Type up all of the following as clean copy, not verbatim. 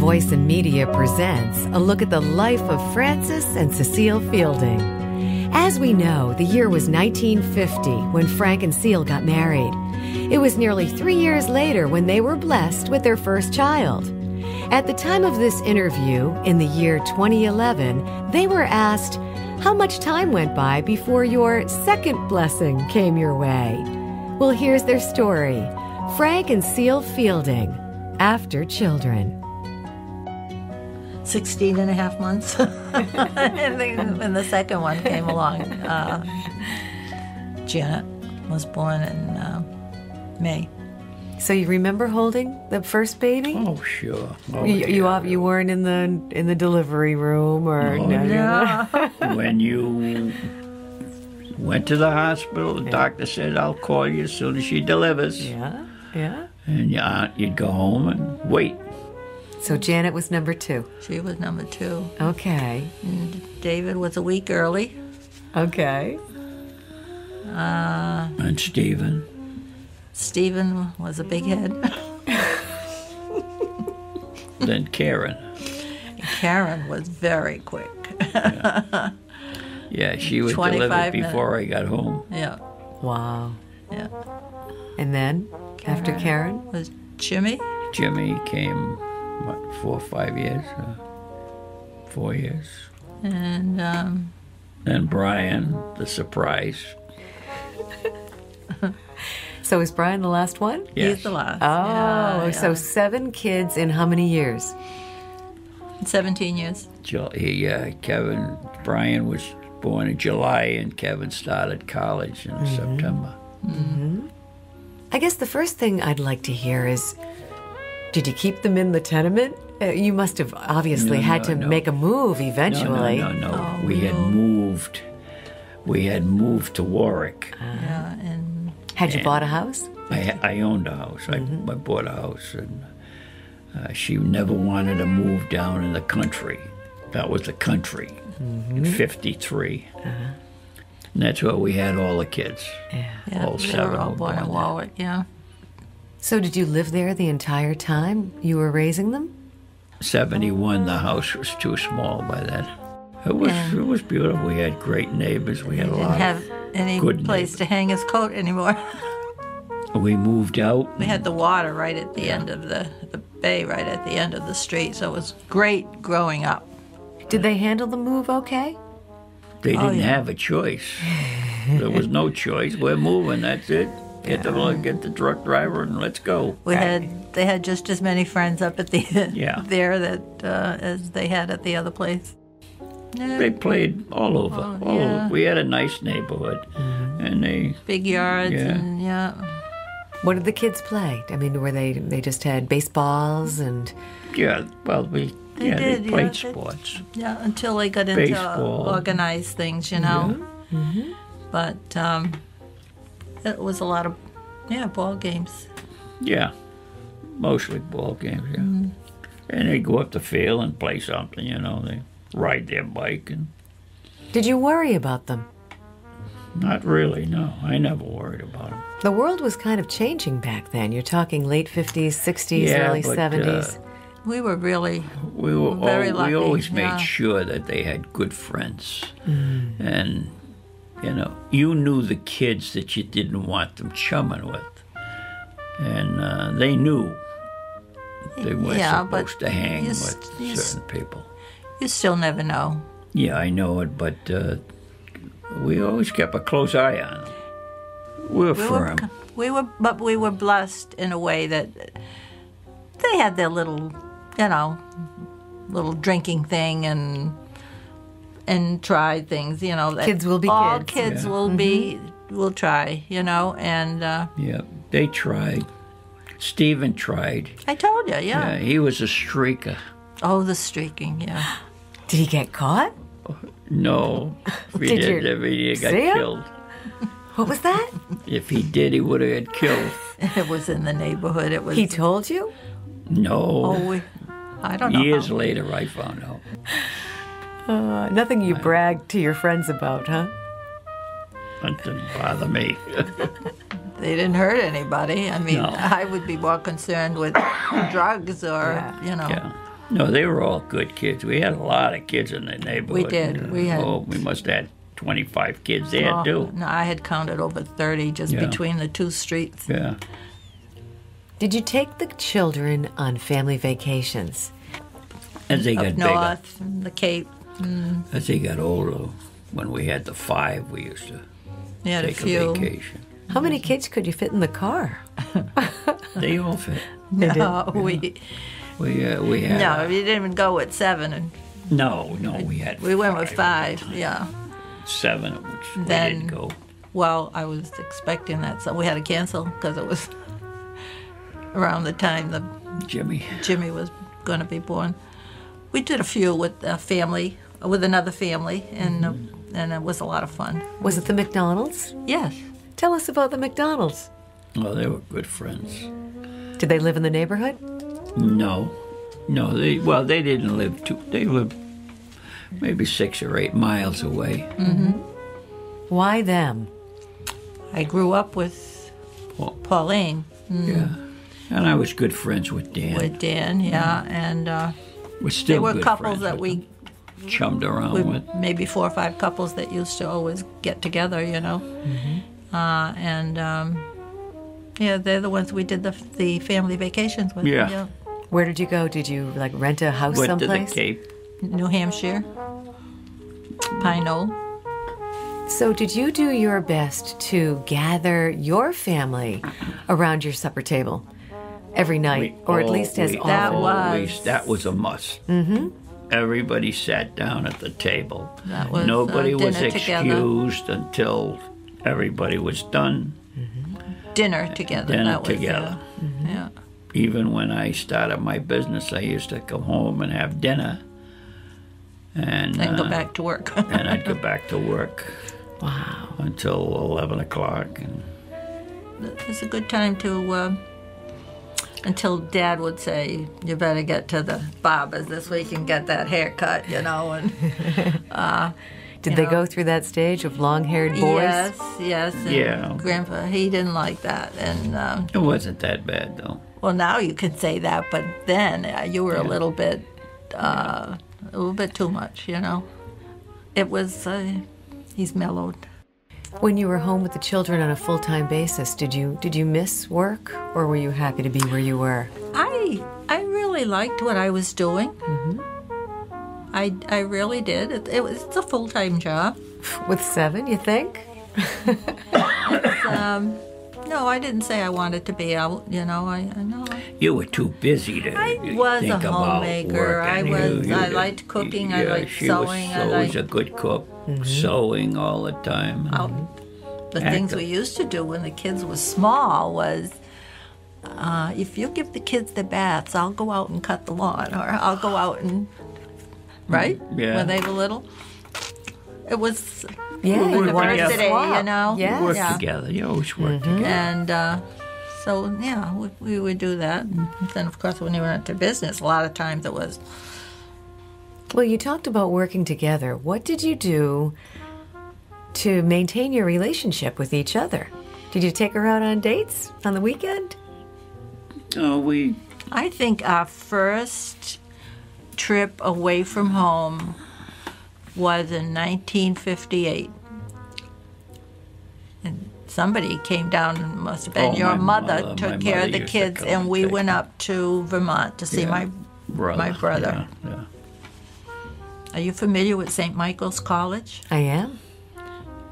Voice and Media presents a look at the life of Francis and Cecile Fielding. As we know, the year was 1950 when Frank and Cecile got married. It was nearly 3 years later when they were blessed with their first child. At the time of this interview, in the year 2011, they were asked, how much time went by before your second blessing came your way? Well, here's their story. Frank and Cecile Fielding, after children. 16 and a half months when the second one came along. Janet was born in May. So you remember holding the first baby? Oh, sure. Oh, you weren't in the delivery room or No. When you went to the hospital, the doctor said, I'll call you as soon as she delivers. Yeah. And you'd go home and wait. So Janet was number 2. She was number 2. Okay. And David was a week early. Okay. And Stephen. Stephen was a big head. Then Karen. Karen was very quick. Yeah, she was 25 delivered before I got home. Yeah. Wow. Yeah. And then, after Karen? Was Jimmy. Jimmy came, 4 or 5 years? 4 years. And And Brian, the surprise. So is Brian the last one? Yes. he's the last. Oh, Yeah, so 7 kids in how many years? 17 years. Brian was born in July and Kevin started college in September. I guess the first thing I'd like to hear is, did you keep them in the tenement? You must have obviously had to make a move eventually. No. Oh, we had moved. We had moved to Warwick. Yeah, and Had you bought a house? I owned a house. I bought a house, and she never wanted to move down in the country. That was the country in '53. And that's where we had all the kids. yeah, All they 7 were all were born in there. Warwick. Yeah. So did you live there the entire time you were raising them? 71, the house was too small by then. It was beautiful. We had great neighbors. We had a Didn't lot have any good place to hang his coat anymore. We moved out. We had the water right at the end of the bay, right at the end of the street. So it was great growing up. Did they handle the move okay? They didn't yeah. have a choice. There was no choice. We're moving. That's it. Get the truck driver and let's go. They had just as many friends up at the there that as they had at the other place. Yeah. They played all over. All over. We had a nice neighborhood, and Big yards Yeah. and What did the kids play? I mean, were they just had baseballs and... they played sports. Yeah, until they got into Baseball. organized things, you know. But it was a lot of ball games. Yeah, mostly ball games. Yeah, and they go up the field and play something. They ride their bike and. Did you worry about them? Not really. No, I never worried about them. The world was kind of changing back then. You're talking late 50s, 60s, Yeah, early but, 70s. We were really We were very lucky. We always made yeah. sure that they had good friends, and you knew the kids that you didn't want them chumming with, and they knew they weren't supposed to hang with certain people. You still never know. Yeah, I know it, but we always kept a close eye on them. We were firm. But we were blessed in a way that they had their little, little drinking thing and tried things, that Kids will be all kids. kids will try, and Yeah, they tried. Stephen tried. I told you, Yeah, he was a streaker. Oh, the streaking, yeah. Did he get caught? No, if he Did did, he got see him? killed. What was that? If he did, he would have got killed. It was in the neighborhood. It was. He told you? No. I don't know. Years how. later, I found out. Nothing you bragged to your friends about, huh? That didn't bother me. They didn't hurt anybody. I mean, No. I would be more concerned with drugs or, Yeah. No, they were all good kids. We had a lot of kids in the neighborhood. We did. We had. Oh, we must have had 25 kids there, too. No, I had counted over 30 just Yeah. between the two streets. Yeah. Did you take the children on family vacations? As they got Up bigger. north, the Cape. As they got older, when we had the 5, we used to We had a take a few. vacation. How many kids could you fit in the car? They all fit. No, we We had. no, we didn't even go with 7, and No, we had. we went with 5. Yeah. 7, of which we Then- didn't go. Well, I was expecting that, so we had to cancel because it was around the time that Jimmy. Jimmy was going to be born. We did a few with a family, with another family, and it was a lot of fun. Was it the McDonald's? Yes. Tell us about the McDonald's. Oh, they were good friends. Did they live in the neighborhood? No, they didn't live too. They lived maybe 6 or 8 miles away. Why them? I grew up with Well, Pauline, yeah, and I was good friends with Dan. with Dan, yeah, and We're still there were good couples friends that with we, them. Chummed around with. maybe 4 or 5 couples that used to always get together, you know. Yeah, they're the ones we did the family vacations with. Yeah. Where did you go? Did you like rent a house Went to the someplace? Cape. New Hampshire, Pine Knoll. So did you do your best to gather your family around your supper table every night, or at least as often? That was a must. Mm-hmm. Everybody sat down at the table. That was, Nobody was dinner together. excused until everybody was done. Dinner together. Dinner that was, together. Yeah. Even when I started my business, I used to come home and have dinner, and go back to work. and I'd go back to work Wow. until 11 o'clock. And It's a good time to, until Dad would say, you better get to the barber's this week and get that haircut, you know. And Did they go through that stage of long-haired boys? Yes. And Yeah. Grandpa, he didn't like that. And, it wasn't that bad, though. well, now you can say that, but then you were a little bit too much, you know. It was, he's mellowed. When you were home with the children on a full-time basis, did you miss work, or were you happy to be where you were? I really liked what I was doing. I really did. It's a full-time job. With 7, you think? No, I didn't say I wanted to be out. You know, I know. You were too busy to I think was a about homemaker. working. I liked cooking. I liked sewing. She was a good cook, sewing all the time. The things we used to do when the kids were small was, if you give the kids the baths, I'll go out and cut the lawn, or I'll go out and, right? Yeah. When they were little. It was Yeah, you wanted to diversity, swap. you know. Yes. Work Yeah. together. You always work together. And so, yeah, we would do that. And then, of course, when you went into business, a lot of times it was, Well, you talked about working together. What did you do to maintain your relationship with each other? Did you take her out on dates on the weekend? I think our first trip away from home was in 1958. And somebody came down, and must have been your my mother, mother. took My care mother of the used to kids, come and and we take went them. up to Vermont to see my brother. Yeah. Are you familiar with St. Michael's College? I am.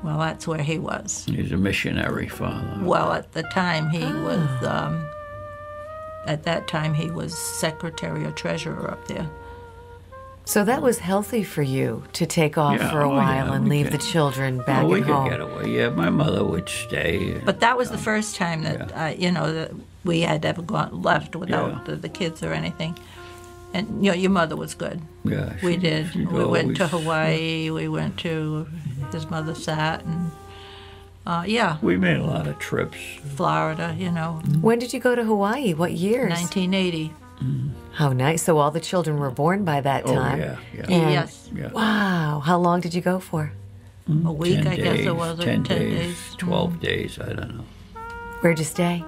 Well, that's where he was. He's a missionary father. Well, at the time he was, secretary or treasurer up there. So that was healthy for you to take off Yeah, for a oh, while yeah, and we leave could- the children back we at could home. get away. Yeah, my mother would stay. But that was the first time that, that we had ever left without Yeah. the kids or anything. And, your mother was good. Yeah, We did. she'd We went to always- Hawaii. We went to, his mother sat, and, We made a lot of trips. Florida, When did you go to Hawaii? What years? 1980. How nice. So all the children were born by that time. Oh, yeah. And- Yes. Yeah. Wow. How long did you go for? A week, 10 I guess days, it was, or 10 10 days, days. 12 days, I don't know. Where'd you stay?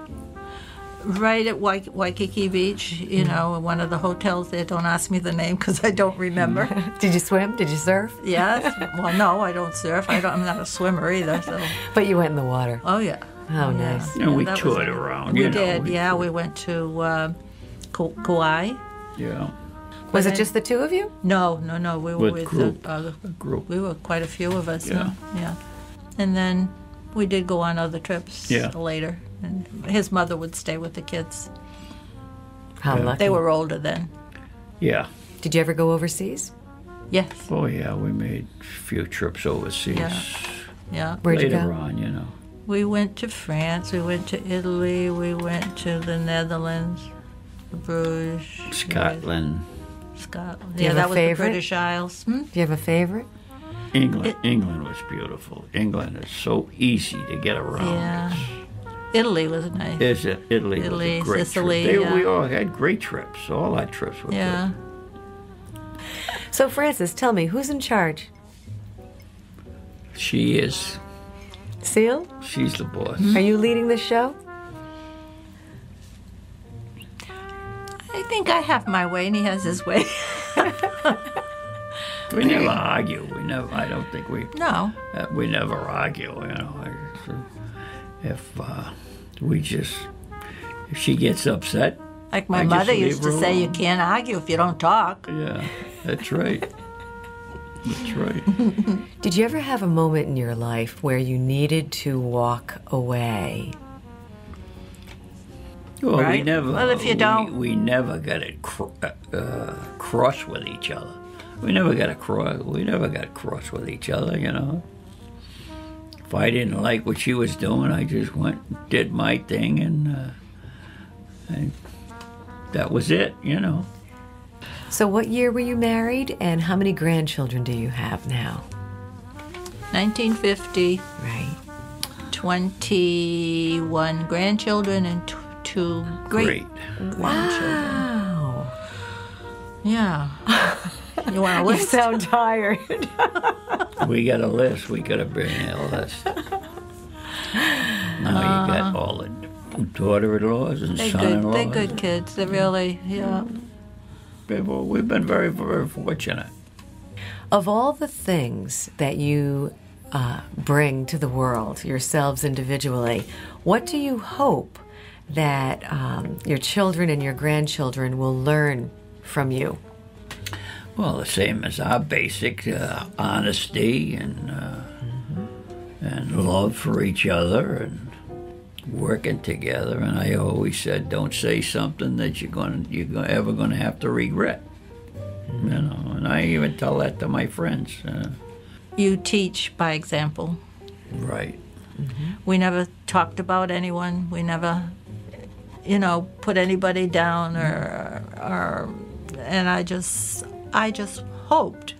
right at Waikiki Beach, you know, in one of the hotels there. Don't ask me the name because I don't remember. Did you swim? Did you surf? Yes. Well, no, I don't surf. I'm not a swimmer either. So. But you went in the water. Oh, yeah. Oh, nice. And we that toured around. We you know, did, yeah. We went to Kauai. Yeah. Was it just the two of you? No. We were With with group. Group. We were quite a few of us. Yeah. Yeah. And then we did go on other trips later. And his mother would stay with the kids. How lucky. They were older then. Yeah. Did you ever go overseas? Yes. Oh, yeah, we made a few trips overseas. Yeah. Where'd you Later go? on, you know. We went to France. We went to Italy. We went to the Netherlands, Bruges, Scotland, Scotland. Do you Yeah, have that a was favorite? the British Isles. Do you have a favorite? England. England was beautiful. England is so easy to get around. Yeah. Italy was nice. Italy was Italy, a great Sicily, trip. yeah. We all had great trips. All our trips were Yeah. good. So, Frances, tell me, who's in charge? She is. Seal? She's the boss. Are you leading the show? I think I have my way and he has his way. We never argue. I don't think No. we never argue. You know, if if she gets upset. Like my I just mother leave used her to say, you alone. can't argue if you don't talk. Yeah, that's right. That's right. Did you ever have a moment in your life where you needed to walk away? Well, we Right. never. Well, if you don't- we never got it cross with each other. We never got cross with each other. You know. If I didn't like what she was doing, I just went and did my thing, and that was it. You know. So, what year were you married, and how many grandchildren do you have now? 1950, Right. 21 grandchildren and two great grandchildren. Wow. Yeah. You want a You list? sound tired. We got a list. We got to bring a list. Now you got all the daughter-in-laws and They're good. son-in-laws. They're good kids. They're really, yeah. We've been very, very fortunate. Of all the things that you bring to the world, yourselves individually, what do you hope that your children and your grandchildren will learn from you? Well, the same as our basic honesty and love for each other and working together. And I always said, don't say something that you're ever going to have to regret. You know, and I even tell that to my friends. You teach by example. Right. We never talked about anyone. We never, put anybody down and I just hoped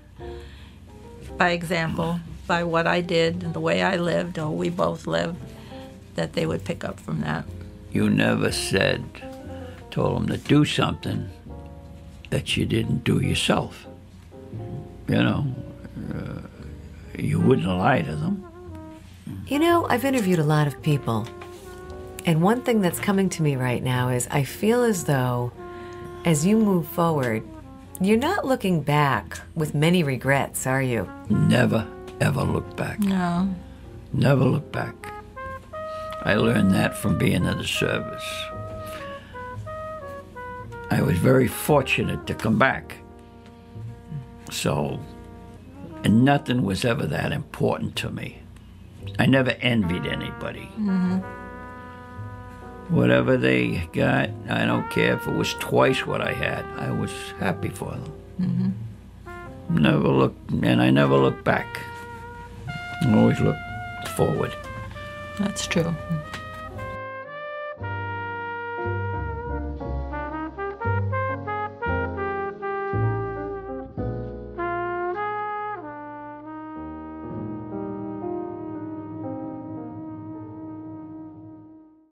by example, by what I did and the way I lived, or we both lived, that they would pick up from that. You never told them to do something that you didn't do yourself. You know, you wouldn't lie to them. You know, I've interviewed a lot of people, and one thing that's coming to me right now is I feel as though, as you move forward, you're not looking back with many regrets, are you? Never, ever look back. No. Never look back. I learned that from being in the service. I was very fortunate to come back. So, and nothing was ever that important to me. I never envied anybody. Whatever they got, I don't care if it was twice what I had. I was happy for them. I never look back. I always look forward. That's true.